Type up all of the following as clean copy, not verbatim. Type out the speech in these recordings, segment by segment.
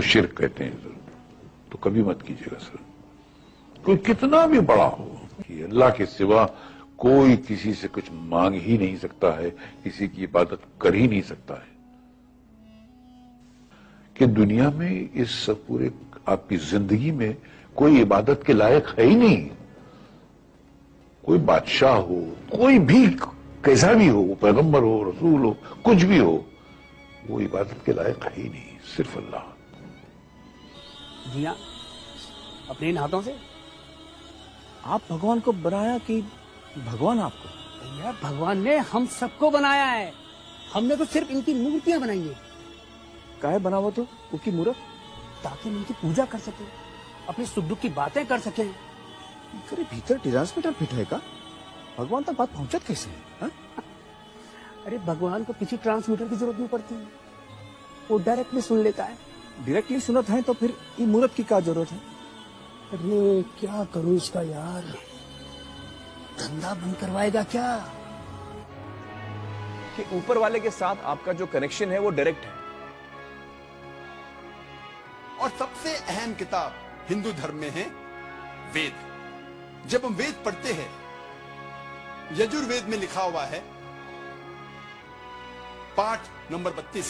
शिर्क कहते हैं सर, तो कभी मत कीजिएगा सर। कोई कितना भी बड़ा हो कि अल्लाह के सिवा कोई किसी से कुछ मांग ही नहीं सकता है, किसी की इबादत कर ही नहीं सकता है। कि दुनिया में इस पूरे आपकी जिंदगी में कोई इबादत के लायक है ही नहीं। कोई बादशाह हो, कोई भी कैसा भी हो, पैगंबर हो, रसूल हो, कुछ भी हो, वो इबादत के लायक है ही नहीं, सिर्फ अल्लाह। जी हाँ, अपने इन हाथों से। आप भगवान को बनाया कि भगवान आपको? भैया, भगवान ने हम सबको बनाया है, हमने तो सिर्फ इनकी मूर्तियां बनाई है। काहे बनावो तो उसकी मूर्त? ताकि हम इनकी पूजा कर सके, अपनी सुख दुख की बातें कर सकें। तेरे भीतर ट्रांसमीटर फिट है का? भगवान तक बात पहुंचत कैसे है? अरे भगवान को किसी ट्रांसमीटर की जरूरत नहीं पड़ती, वो डायरेक्टली सुन लेता है। डायरेक्टली सुनत है तो फिर ये मूर्त की क्या जरूरत है? अरे क्या करूं इसका यार, धंधा बंद करवाएगा क्या? कि ऊपर वाले के साथ आपका जो कनेक्शन है वो डायरेक्ट है। और सबसे अहम किताब हिंदू धर्म में है वेद। जब हम वेद पढ़ते हैं, यजुर्वेद में लिखा हुआ है, पाठ नंबर 32,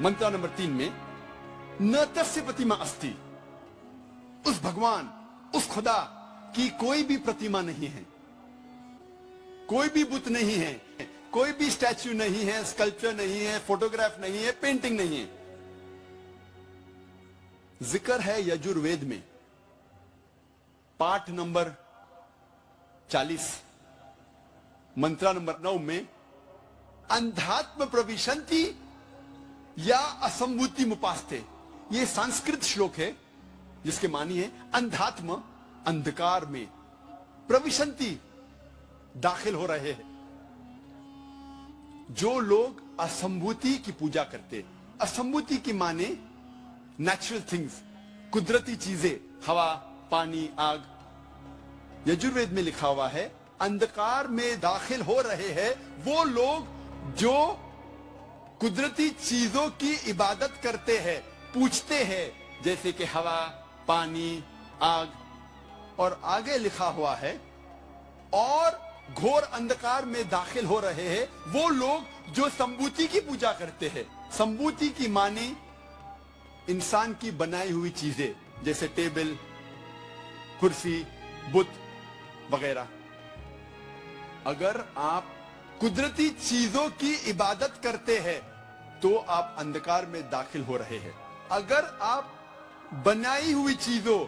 मंत्र नंबर 3 में, न तस्य प्रतिमा अस्ति, उस भगवान, उस खुदा की कोई भी प्रतिमा नहीं है, कोई भी बुत नहीं है, कोई भी स्टैच्यू नहीं है, स्कल्पचर नहीं है, फोटोग्राफ नहीं है, पेंटिंग नहीं है। जिक्र है यजुर्वेद में पाठ नंबर 40, मंत्र नंबर 9 में, अंधात्म प्रविशंति या असंभूति मुपास्ते। ये संस्कृत श्लोक है जिसके मानी है अंधात्म, अंधकार में, प्रविशंति, दाखिल हो रहे हैं। जो लोग असंभूति की पूजा करते, असंभूति की माने नेचुरल थिंग्स, कुदरती चीजें, हवा, पानी, आग। यजुर्वेद में लिखा हुआ है अंधकार में दाखिल हो रहे हैं वो लोग जो कुदरती चीजों की इबादत करते हैं, पूछते हैं, जैसे कि हवा, पानी, आग। और आगे लिखा हुआ है और घोर अंधकार में दाखिल हो रहे हैं वो लोग जो संभूति की पूजा करते हैं। संभूति की मानी इंसान की बनाई हुई चीजें, जैसे टेबल, कुर्सी, बुत वगैरह। अगर आप कुदरती चीजों की इबादत करते हैं तो आप अंधकार में दाखिल हो रहे हैं। अगर आप बनाई हुई चीजों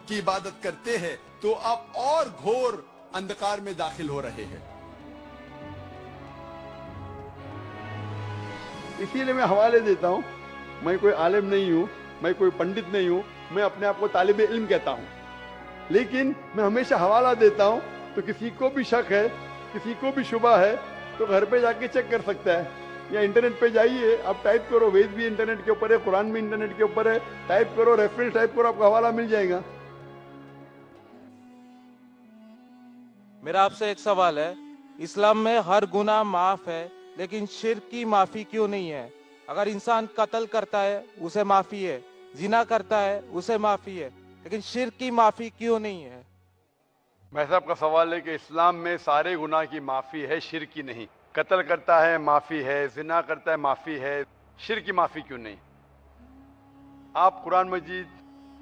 की इबादत करते हैं तो आप और घोर अंधकार में दाखिल हो रहे हैं। इसीलिए मैं हवाले देता हूं। मैं कोई आलिम नहीं हूं, मैं कोई पंडित नहीं हूं, मैं अपने आप को तालिबे इल्म कहता हूं, लेकिन मैं हमेशा हवाला देता हूं। तो किसी को भी शक है, किसी को भी शुबा है तो घर पे जाके चेक कर सकता है, या इंटरनेट पे जाइए, आप टाइप करो, वेद भी इंटरनेट के ऊपर है, कुरान भी इंटरनेट के ऊपर है, टाइप करो, रेफरेंस टाइप करो, आपको हवाला मिल जाएगा। मेरा आपसे एक सवाल है, इस्लाम में हर गुनाह माफ है लेकिन शिर्क की माफी क्यों नहीं है? अगर इंसान कत्ल करता है उसे माफी है, जिना करता है उसे माफी है, लेकिन शिर्क की माफी क्यों नहीं है? मैं साहब का सवाल है कि इस्लाम में सारे गुनाह की माफी है, शिर्क की नहीं। कत्ल करता है माफी है, जिना करता है माफी है, शिर्क की माफी क्यों नहीं? आप कुरान मजीद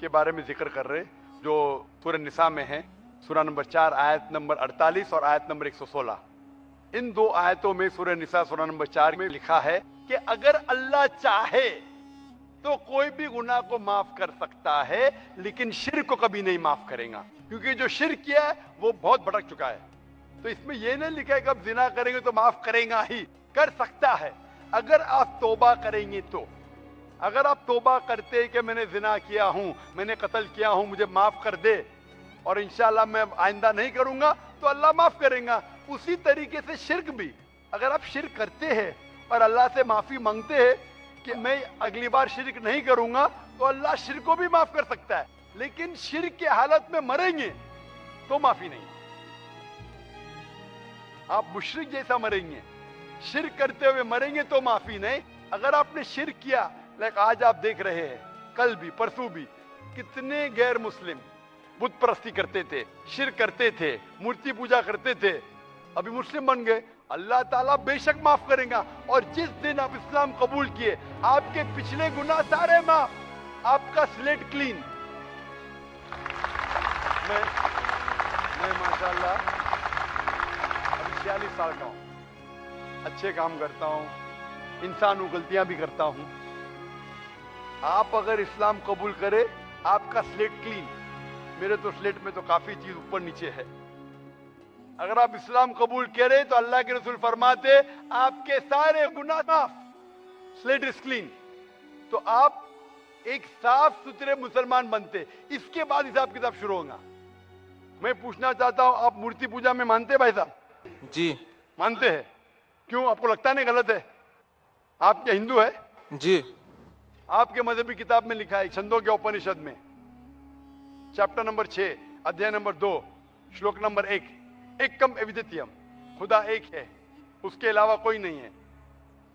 के बारे में जिक्र कर रहे जो सूरह निसा में है, सूरह नंबर 4 आयत नंबर 48 और आयत नंबर 116। इन दो आयतों में सूरह निसा सूरह नंबर 4 में लिखा है कि अगर अल्लाह चाहे तो कोई भी गुनाह को माफ कर सकता है, लेकिन शिर्क को कभी नहीं माफ करेगा, क्योंकि जो शिर्क किया है वो बहुत भटक चुका है। तो इसमें यह नहीं लिखा है कि अब जिना करेंगे तो माफ करेगा ही, कर सकता है अगर आप तौबा करेंगे तो। अगर आप तौबा करते हैं कि मैंने जिना किया हूं, मैंने कत्ल किया हूं, मुझे माफ कर दे और इंशाल्लाह मैं आइंदा नहीं करूंगा, तो अल्लाह माफ करेगा। उसी तरीके से शिर्क भी, अगर आप शिर्क करते हैं और अल्लाह से माफी मांगते हैं कि मैं अगली बार शिर्क नहीं करूंगा, तो अल्लाह शिर्क को भी माफ कर सकता है। लेकिन शिर्क की हालत में मरेंगे तो माफी नहीं। आप मुशरिक जैसा मरेंगे, शिर्क करते हुए मरेंगे तो माफी नहीं। अगर आपने शिर्क किया, लाइक आज आप देख रहे हैं, कल भी परसों भी कितने गैर मुस्लिम बुत परस्ती करते थे, शिर करते थे, मूर्ति पूजा करते थे, अभी मुस्लिम बन गए। अल्लाह ताला बेशक माफ करेगा। और जिस दिन आप इस्लाम कबूल किए, आपके पिछले गुनाह सारे माफ, आपका स्लेट क्लीन। मैं माशाल्लाह अभी 46 साल का हूं, अच्छे काम करता हूं, इंसान हूं, गलतियां भी करता हूं। आप अगर इस्लाम कबूल करें, आपका स्लेट क्लीन। मेरे तो स्लेट में तो काफी चीज ऊपर नीचे है। अगर आप इस्लाम कबूल करें तो अल्लाह के रसूल फरमाते आपके सारे गुनाह माफ, स्लेट इज क्लीन। तो आप एक साफ सुथरे मुसलमान बनते, इसके बाद हिसाब किताब शुरू होगा। मैं पूछना चाहता हूं, आप मूर्ति पूजा में मानते हैं भाई साहब? जी मानते हैं। क्यों, आपको लगता नहीं गलत है? आप क्या हिंदू है? जी। आपके मजहबी किताब में लिखा है, छंदों के उपनिषद में चैप्टर नंबर 6 अध्याय नंबर 2 श्लोक नंबर 1, एकम अद्वितीयम, खुदा एक है, उसके अलावा कोई नहीं है।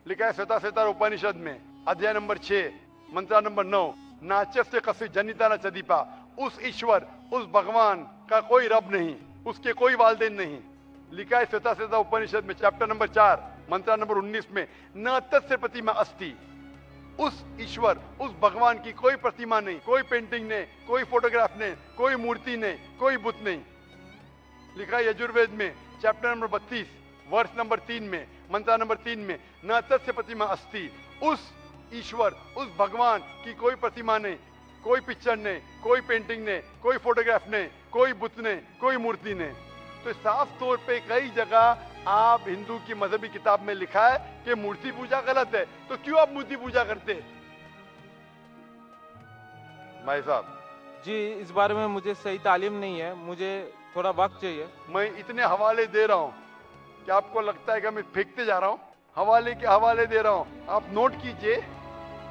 लिखा है श्वेता उपनिषद में अध्याय नंबर 6 मंत्र नंबर 9, नाचस्य कसी जनिता न चदीपा, उस ईश्वर, उस भगवान का कोई रब नहीं, उसके कोई वालदेन नहीं। लिखा है श्वेता उपनिषद में चैप्टर नंबर 4 मंत्र नंबर 19 में, न तस्य प्रतिमा अस्ति, उस ईश्वर, उस भगवान की कोई प्रतिमा नहीं, कोई पेंटिंग नहीं, कोई फोटोग्राफ नहीं, कोई मूर्ति नहीं, कोई बुत नहीं। लिखा है यजुर्वेद में चैप्टर नंबर 32 वर्ष नंबर 3 में मंत्र नंबर 3 में, न तस्य प्रतिमा अस्ति, उस ईश्वर, उस भगवान की कोई प्रतिमा नहीं, कोई पिक्चर नहीं, कोई पेंटिंग नहीं, कोई फोटोग्राफ नहीं, कोई बुत नहीं, कोई मूर्ति नहीं। तो साफ तौर पे कई जगह आप हिंदू की मजहबी किताब में लिखा है कि मूर्ति पूजा गलत है, तो क्यों आप मूर्ति पूजा करते हैं भाई साहब? जी, इस बारे में मुझे सही तालीम नहीं है, मुझे थोड़ा वक्त चाहिए। मैं इतने हवाले दे रहा हूँ कि आपको लगता है कि मैं फेंकते जा रहा हूँ। हवाले के हवाले दे रहा हूँ, आप नोट कीजिए।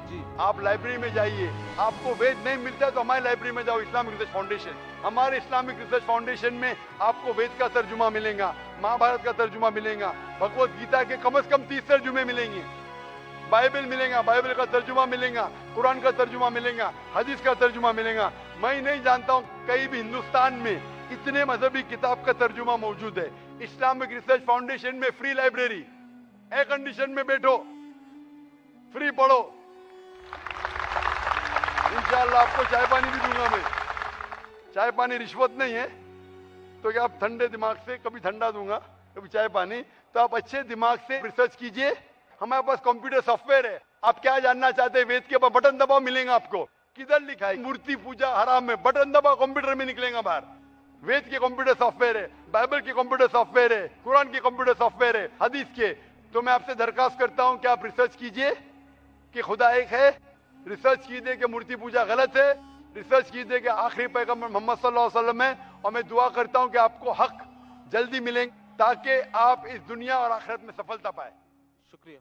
जी। आप लाइब्रेरी में जाइए, आपको वेद नहीं मिलता है तो हमारी लाइब्रेरी में जाओ, इस्लामिक रिसर्च फाउंडेशन। हमारे इस्लामिक रिसर्च फाउंडेशन में आपको वेद का तर्जुमा मिलेगा, महाभारत का तर्जुमा मिलेगा, भगवत गीता के कम से कम 30 तर्जुमे मिलेंगे, बाइबल मिलेगा, बाइबल का तर्जुमा मिलेगा, कुरान का तर्जुमा मिलेगा, हदीस का तर्जुमा मिलेगा। मैं नहीं जानता हूँ कहीं भी हिंदुस्तान में इतने मजहबी किताब का तर्जुमा मौजूद है। इस्लामिक रिसर्च फाउंडेशन में फ्री लाइब्रेरी, एयर कंडीशन में बैठो, फ्री पढ़ो। इंशाअल्लाह आपको चाय पानी भी दूंगा मैं। चाय पानी रिश्वत नहीं है, तो क्या आप ठंडे दिमाग से, कभी ठंडा दूंगा कभी चाय पानी, तो आप अच्छे दिमाग से रिसर्च कीजिए। हमारे पास कंप्यूटर सॉफ्टवेयर है, आप क्या जानना चाहते हैं वेद के ऊपर बटन दबाओ, मिलेगा आपको। किधर लिखा है मूर्ति पूजा हराम है? बटन दबाओ, कंप्यूटर में निकलेगा बाहर। वेद के कंप्यूटर सॉफ्टवेयर है, बाइबल के कंप्यूटर सॉफ्टवेयर है, कुरान के कंप्यूटर सॉफ्टवेयर है, हदीस के। तो मैं आपसे दरखास्त करता हूं कि आप रिसर्च कीजिए कि खुदा एक है, रिसर्च कीजिए कि मूर्ति पूजा गलत है, रिसर्च कीजिए कि आखिरी पैगंबर मोहम्मद सल्लल्लाहु अलैहि वसल्लम है। और मैं दुआ करता हूं कि आपको हक जल्दी मिलेंगे ताकि आप इस दुनिया और आखिरत में सफलता पाए। शुक्रिया।